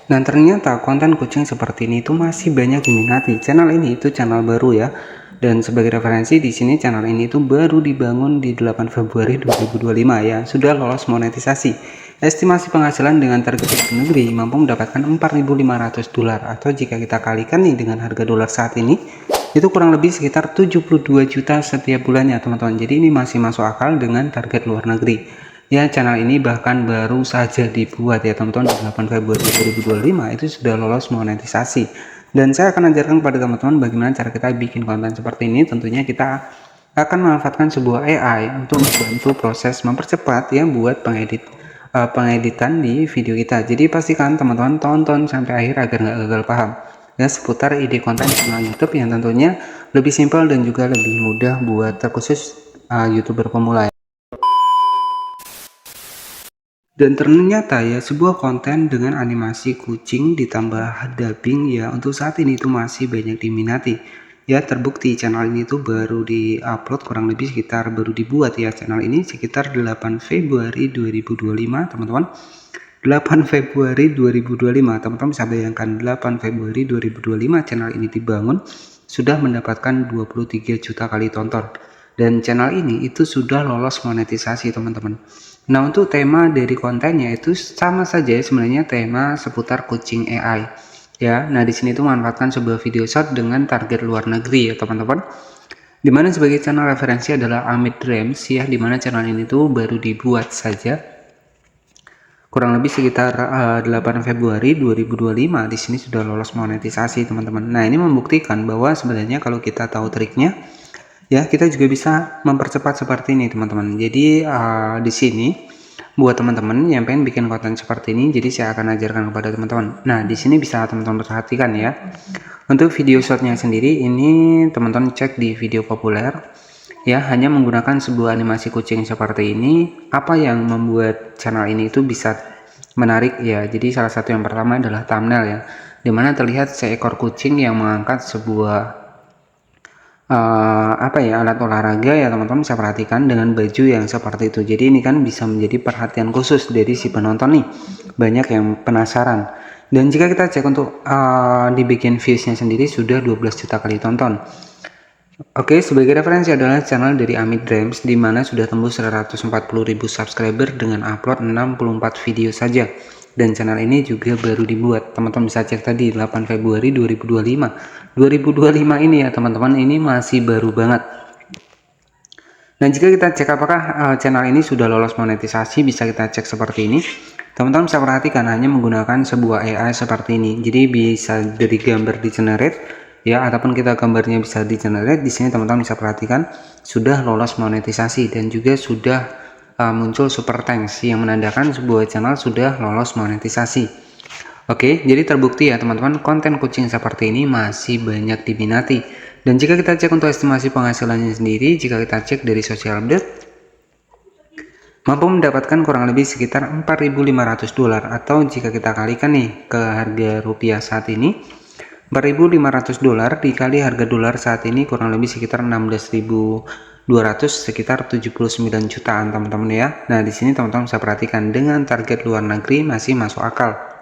Dan ternyata konten kucing seperti ini itu masih banyak diminati. Channel ini itu channel baru ya. Dan sebagai referensi di sini channel ini itu baru dibangun di 8 Februari 2025 ya. Sudah lolos monetisasi. Estimasi penghasilan dengan target luar negeri mampu mendapatkan 4.500 dolar atau jika kita kalikan nih dengan harga dolar saat ini itu kurang lebih sekitar 72 juta setiap bulannya teman-teman. Jadi ini masih masuk akal dengan target luar negeri. Ya, channel ini bahkan baru saja dibuat ya teman-teman, 8 Februari 2025 itu sudah lolos monetisasi. Dan saya akan ajarkan kepada teman-teman bagaimana cara kita bikin konten seperti ini. Tentunya kita akan memanfaatkan sebuah AI untuk membantu proses mempercepat ya buat pengeditan di video kita. Jadi pastikan teman-teman tonton sampai akhir agar nggak gagal paham ya seputar ide konten channel YouTube yang tentunya lebih simpel dan juga lebih mudah buat terkhusus YouTuber pemula. Dan ternyata ya sebuah konten dengan animasi kucing ditambah dubbing ya untuk saat ini itu masih banyak diminati. Ya terbukti channel ini tuh baru di-upload kurang lebih sekitar baru dibuat ya channel ini sekitar 8 Februari 2025 teman-teman. 8 Februari 2025 teman-teman bisa bayangkan 8 Februari 2025 channel ini dibangun sudah mendapatkan 23 juta kali tonton. Dan channel ini itu sudah lolos monetisasi teman-teman. Nah untuk tema dari kontennya itu sama saja sebenarnya tema seputar kucing AI ya. Nah di sini tuh manfaatkan sebuah video short dengan target luar negeri ya teman-teman. Dimana sebagai channel referensi adalah Amit Dreams ya, dimana channel ini tuh baru dibuat saja kurang lebih sekitar 8 Februari 2025. Di sini sudah lolos monetisasi teman-teman. Nah ini membuktikan bahwa sebenarnya kalau kita tahu triknya ya kita juga bisa mempercepat seperti ini teman-teman. Jadi di sini buat teman-teman yang pengen bikin konten seperti ini, jadi saya akan ajarkan kepada teman-teman. Nah di sini bisa teman-teman perhatikan ya. Untuk video shotnya sendiri ini teman-teman cek di video populer ya, hanya menggunakan sebuah animasi kucing seperti ini. Apa yang membuat channel ini itu bisa menarik ya? Jadi salah satu yang pertama adalah thumbnail ya, dimana terlihat seekor kucing yang mengangkat sebuah alat olahraga ya teman-teman bisa perhatikan dengan baju yang seperti itu. Jadi ini kan bisa menjadi perhatian khusus dari si penonton nih, banyak yang penasaran. Dan jika kita cek untuk dibikin viewsnya sendiri sudah 12 juta kali tonton. Oke, sebagai referensi adalah channel dari Amit Dreams di mana sudah tembus 140.000 subscriber dengan upload 64 video saja. Dan channel ini juga baru dibuat. Teman-teman bisa cek tadi 8 Februari 2025. 2025 ini ya teman-teman, ini masih baru banget. Dan jika kita cek apakah channel ini sudah lolos monetisasi, bisa kita cek seperti ini. Teman-teman bisa perhatikan hanya menggunakan sebuah AI seperti ini. Jadi bisa dari gambar di generate ya, ataupun kita gambarnya bisa di generate. Di sini teman-teman bisa perhatikan sudah lolos monetisasi dan juga sudah muncul super thanks yang menandakan sebuah channel sudah lolos monetisasi. Oke, jadi terbukti ya teman-teman, konten kucing seperti ini masih banyak diminati. Dan jika kita cek untuk estimasi penghasilannya sendiri, jika kita cek dari social update, mampu mendapatkan kurang lebih sekitar 4.500 dolar atau jika kita kalikan nih ke harga rupiah saat ini, 4.500 dolar dikali harga dolar saat ini kurang lebih sekitar 16.200, sekitar 79 jutaan teman-teman ya. Nah di sini teman-teman bisa perhatikan dengan target luar negeri masih masuk akal.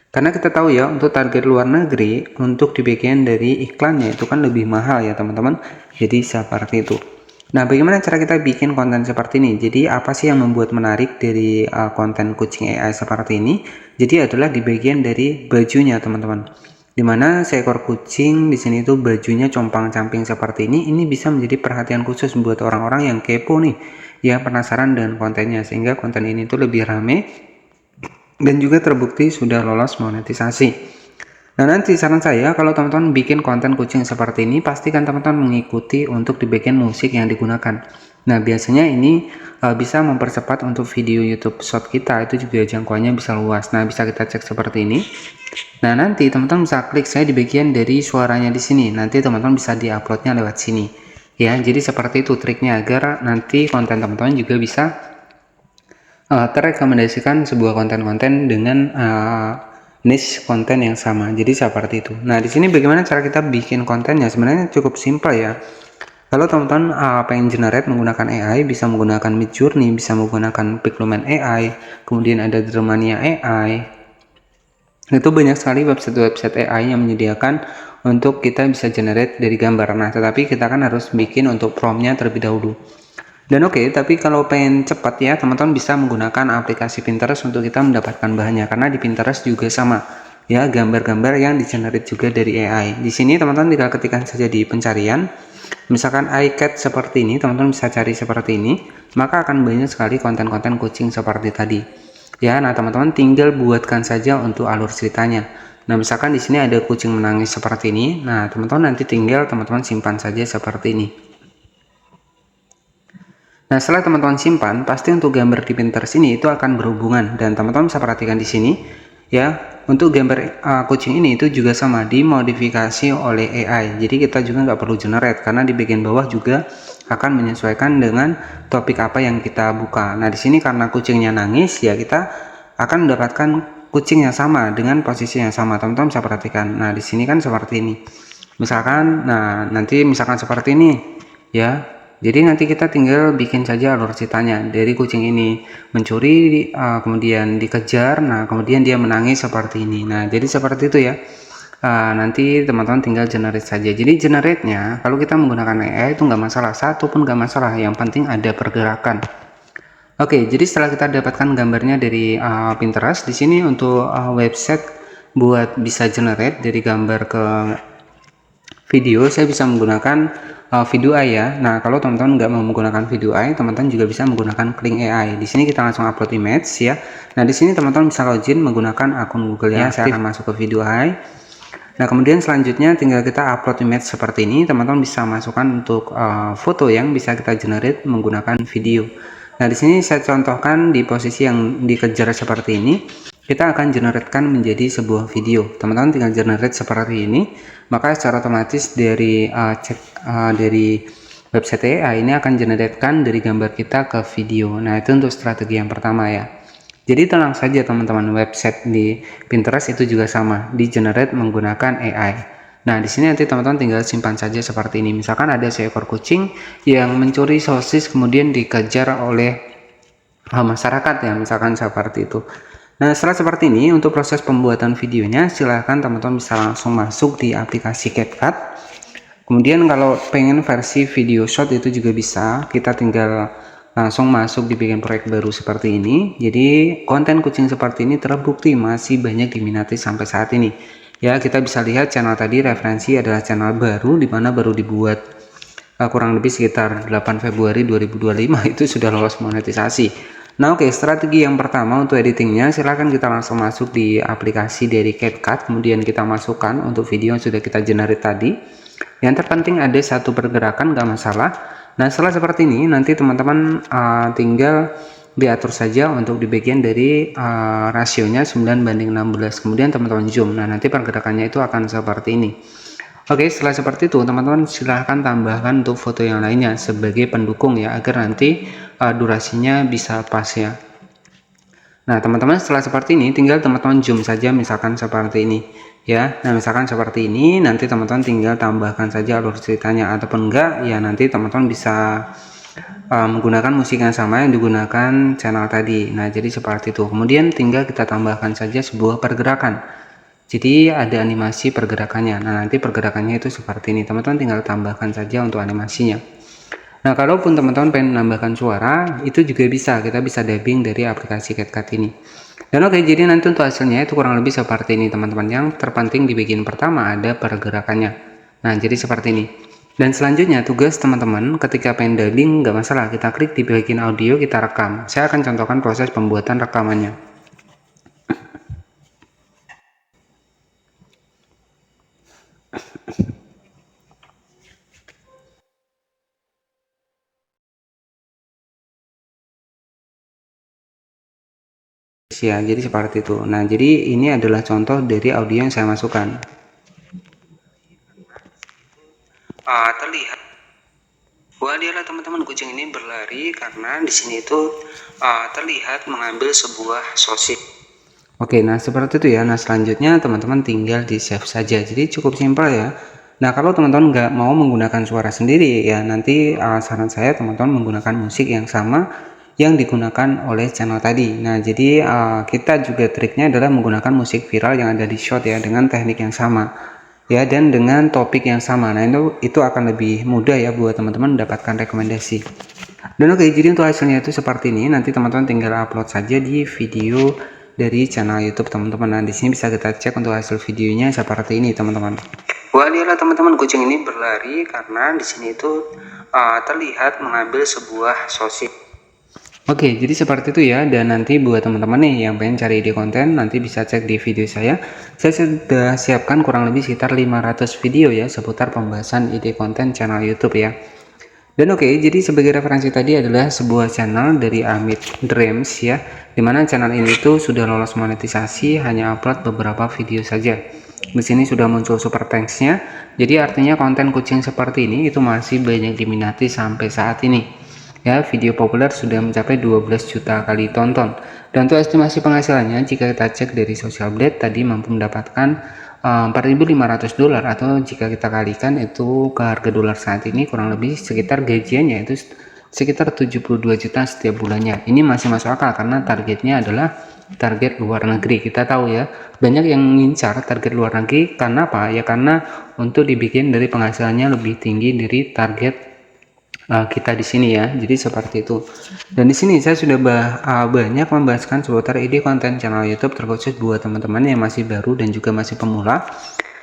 Karena kita tahu ya untuk target luar negeri untuk dibikin dari iklannya itu kan lebih mahal ya teman-teman. Jadi seperti itu. Nah bagaimana cara kita bikin konten seperti ini? Jadi apa sih yang membuat menarik dari konten kucing AI seperti ini? Jadi adalah di bagian dari bajunya teman-teman. Dimana seekor kucing di sini tuh bajunya compang-camping seperti ini bisa menjadi perhatian khusus buat orang-orang yang kepo nih, yang penasaran dengan kontennya, sehingga konten ini tuh lebih rame dan juga terbukti sudah lolos monetisasi. Nah nanti saran saya kalau teman-teman bikin konten kucing seperti ini, pastikan teman-teman mengikuti untuk di bagian musik yang digunakan. Nah biasanya ini bisa mempercepat untuk video YouTube short kita, itu juga jangkauannya bisa luas. Nah bisa kita cek seperti ini. Nah nanti teman-teman bisa klik saya di bagian dari suaranya di sini. Nanti teman-teman bisa diuploadnya lewat sini. Ya jadi seperti itu triknya agar nanti konten teman-teman juga bisa terrekomendasikan sebuah konten-konten dengan niche konten yang sama. Jadi seperti itu. Nah di sini bagaimana cara kita bikin kontennya? Sebenarnya cukup simpel ya. Kalau teman-teman pengen generate menggunakan AI, bisa menggunakan Midjourney, bisa menggunakan Pixelmator AI, kemudian ada Drumania AI. Itu banyak sekali website-website AI yang menyediakan untuk kita bisa generate dari gambar. Nah, tetapi kita kan harus bikin untuk promptnya terlebih dahulu. Dan tapi kalau pengen cepat ya, teman-teman bisa menggunakan aplikasi Pinterest untuk kita mendapatkan bahannya, karena di Pinterest juga sama ya, gambar-gambar yang di-generate juga dari AI. Di sini teman-teman tinggal ketikkan saja di pencarian, misalkan iCat seperti ini, teman-teman bisa cari seperti ini, maka akan banyak sekali konten-konten kucing seperti tadi. Ya, nah teman-teman tinggal buatkan saja untuk alur ceritanya. Nah, misalkan di sini ada kucing menangis seperti ini. Nah, teman-teman nanti tinggal teman-teman simpan saja seperti ini. Nah, setelah teman-teman simpan, pasti untuk gambar di Pinterest ini itu akan berhubungan, dan teman-teman bisa perhatikan di sini ya, untuk gambar kucing ini itu juga sama dimodifikasi oleh AI. Jadi kita juga nggak perlu generate, karena di bagian bawah juga akan menyesuaikan dengan topik apa yang kita buka. Nah, di sini karena kucingnya nangis ya, kita akan mendapatkan kucing yang sama dengan posisi yang sama. Teman-teman bisa perhatikan. Nah, di sini kan seperti ini. Misalkan, nah nanti misalkan seperti ini ya. Jadi nanti kita tinggal bikin saja alur ceritanya dari kucing ini mencuri, kemudian dikejar, nah kemudian dia menangis seperti ini. Nah, jadi seperti itu ya. Nanti teman-teman tinggal generate saja. Jadi generate-nya kalau kita menggunakan AI itu nggak masalah, satu pun nggak masalah. Yang penting ada pergerakan. Jadi setelah kita dapatkan gambarnya dari Pinterest, di sini untuk website buat bisa generate dari gambar ke video, saya bisa menggunakan Vidui ya. Nah, kalau teman-teman nggak mau menggunakan Vidui, teman-teman juga bisa menggunakan Kling AI. Di sini kita langsung upload image ya. Nah, di sini teman-teman bisa login menggunakan akun Google ya. Saya akan masuk ke Vidui. Nah, kemudian selanjutnya tinggal kita upload image seperti ini. Teman-teman bisa masukkan untuk foto yang bisa kita generate menggunakan video. Nah, di sini saya contohkan di posisi yang dikejar seperti ini. Kita akan generatekan menjadi sebuah video. Teman-teman tinggal generate seperti ini, maka secara otomatis dari dari website AI ini akan generatekan dari gambar kita ke video. Nah, itu untuk strategi yang pertama ya. Jadi tenang saja teman-teman, website di Pinterest itu juga sama, di generate menggunakan AI. Nah, di sini nanti teman-teman tinggal simpan saja seperti ini. Misalkan ada seekor kucing yang mencuri sosis kemudian dikejar oleh masyarakat ya, misalkan seperti itu. Nah, setelah seperti ini, untuk proses pembuatan videonya, silahkan teman-teman bisa langsung masuk di aplikasi CapCut. Kemudian kalau pengen versi video shot itu juga bisa, kita tinggal langsung masuk di bagian proyek baru seperti ini. Jadi konten kucing seperti ini terbukti masih banyak diminati sampai saat ini. Ya, kita bisa lihat channel tadi referensi adalah channel baru, di mana baru dibuat kurang lebih sekitar 8 Februari 2025 itu sudah lolos monetisasi. Nah, strategi yang pertama untuk editingnya, silahkan kita langsung masuk di aplikasi dari CapCut, kemudian kita masukkan untuk video yang sudah kita generate tadi. Yang terpenting ada satu pergerakan, nggak masalah. Nah, setelah seperti ini, nanti teman-teman tinggal diatur saja untuk di bagian dari rasionya 9:16. Kemudian teman-teman zoom. Nah, nanti pergerakannya itu akan seperti ini. Setelah seperti itu, teman-teman silahkan tambahkan untuk foto yang lainnya sebagai pendukung ya, agar nanti durasinya bisa pas ya. Nah, teman-teman setelah seperti ini, tinggal teman-teman zoom saja misalkan seperti ini ya. Nah, misalkan seperti ini, nanti teman-teman tinggal tambahkan saja alur ceritanya, ataupun enggak ya nanti teman-teman bisa menggunakan musik yang sama yang digunakan channel tadi. Nah, jadi seperti itu. Kemudian tinggal kita tambahkan saja sebuah pergerakan. Jadi ada animasi pergerakannya. Nah, nanti pergerakannya itu seperti ini. Teman-teman tinggal tambahkan saja untuk animasinya. Nah, kalaupun teman-teman pengen menambahkan suara, itu juga bisa. Kita bisa dubbing dari aplikasi CapCut ini. Dan jadi nanti untuk hasilnya itu kurang lebih seperti ini, teman-teman. Yang terpenting di bagian pertama ada pergerakannya. Nah, jadi seperti ini. Dan selanjutnya tugas teman-teman ketika pengen dubbing nggak masalah. Kita klik di bagian audio, kita rekam. Saya akan contohkan proses pembuatan rekamannya. Ya, jadi seperti itu. Nah, jadi ini adalah contoh dari audio yang saya masukkan. Terlihat bahwa dialah teman-teman kucing ini berlari karena di sini itu terlihat mengambil sebuah sosis. Nah seperti itu ya. Nah, selanjutnya teman-teman tinggal di save saja. Jadi cukup simpel ya. Nah, kalau teman-teman nggak mau menggunakan suara sendiri, ya nanti saran saya teman-teman menggunakan musik yang sama yang digunakan oleh channel tadi. Nah, jadi kita juga triknya adalah menggunakan musik viral yang ada di short ya, dengan teknik yang sama ya, dan dengan topik yang sama. Nah, itu akan lebih mudah ya buat teman-teman mendapatkan rekomendasi. Dan oke, jadi untuk hasilnya itu seperti ini. Nanti teman-teman tinggal upload saja di video dari channel YouTube teman-teman. Nah, di sini bisa kita cek untuk hasil videonya seperti ini, teman-teman. Wah, lihatlah teman-teman, kucing ini berlari karena di sini itu terlihat mengambil sebuah sosis. Oke, jadi seperti itu ya. Dan nanti buat teman-teman nih yang pengen cari ide konten, nanti bisa cek di video saya. Saya sudah siapkan kurang lebih sekitar 500 video ya seputar pembahasan ide konten channel YouTube ya. Dan oke, jadi sebagai referensi tadi adalah sebuah channel dari Amit Dreams ya, dimana channel ini tuh sudah lolos monetisasi, hanya upload beberapa video saja. Di sini sudah muncul super thanks-nya, jadi artinya konten kucing seperti ini itu masih banyak diminati sampai saat ini. Ya, video populer sudah mencapai 12 juta kali tonton. Dan untuk estimasi penghasilannya, jika kita cek dari Social Blade tadi mampu mendapatkan $4.500, atau jika kita kalikan itu ke harga dolar saat ini kurang lebih sekitar gajiannya itu sekitar 72 juta setiap bulannya. Ini masih masuk akal karena targetnya adalah target luar negeri. Kita tahu ya, banyak yang ngincar target luar negeri karena apa? Ya karena untuk dibikin dari penghasilannya lebih tinggi dari target kita di sini ya. Jadi seperti itu. Dan di sini saya sudah banyak membahaskan seputar ide konten channel YouTube terkhusus buat teman-teman yang masih baru dan juga masih pemula.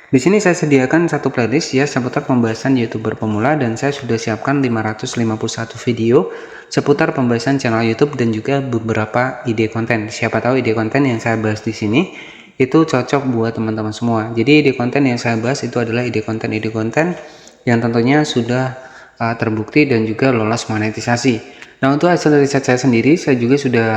Di sini saya sediakan satu playlist ya seputar pembahasan YouTuber pemula, dan saya sudah siapkan 551 video seputar pembahasan channel YouTube dan juga beberapa ide konten. Siapa tahu ide konten yang saya bahas di sini itu cocok buat teman-teman semua. Jadi ide konten yang saya bahas itu adalah ide konten yang tentunya sudah terbukti dan juga lolos monetisasi. Nah, untuk hasil riset saya sendiri, saya juga sudah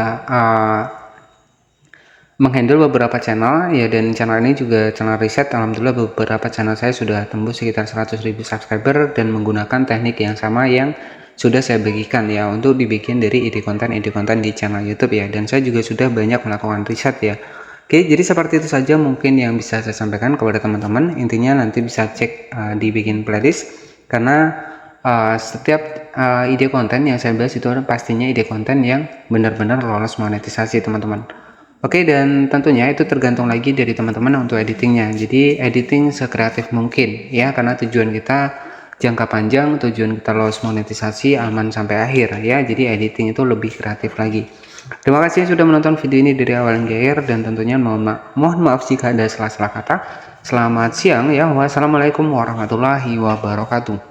menghandle beberapa channel ya, dan channel ini juga channel riset. Alhamdulillah beberapa channel saya sudah tembus sekitar 100.000 subscriber dan menggunakan teknik yang sama yang sudah saya bagikan ya untuk dibikin dari ide konten di channel YouTube ya. Dan saya juga sudah banyak melakukan riset ya. Oke, jadi seperti itu saja mungkin yang bisa saya sampaikan kepada teman-teman. Intinya nanti bisa cek dibikin playlist, karena setiap ide konten yang saya bahas itu pastinya ide konten yang benar-benar lolos monetisasi, teman-teman. Oke, dan tentunya itu tergantung lagi dari teman-teman untuk editingnya. Jadi editing sekreatif mungkin ya, karena tujuan kita jangka panjang, tujuan kita lolos monetisasi aman sampai akhir ya. Jadi editing itu lebih kreatif lagi. Terima kasih sudah menonton video ini dari awal hingga akhir, dan tentunya mohon maaf jika ada salah-salah kata. Selamat siang ya. Wassalamualaikum warahmatullahi wabarakatuh.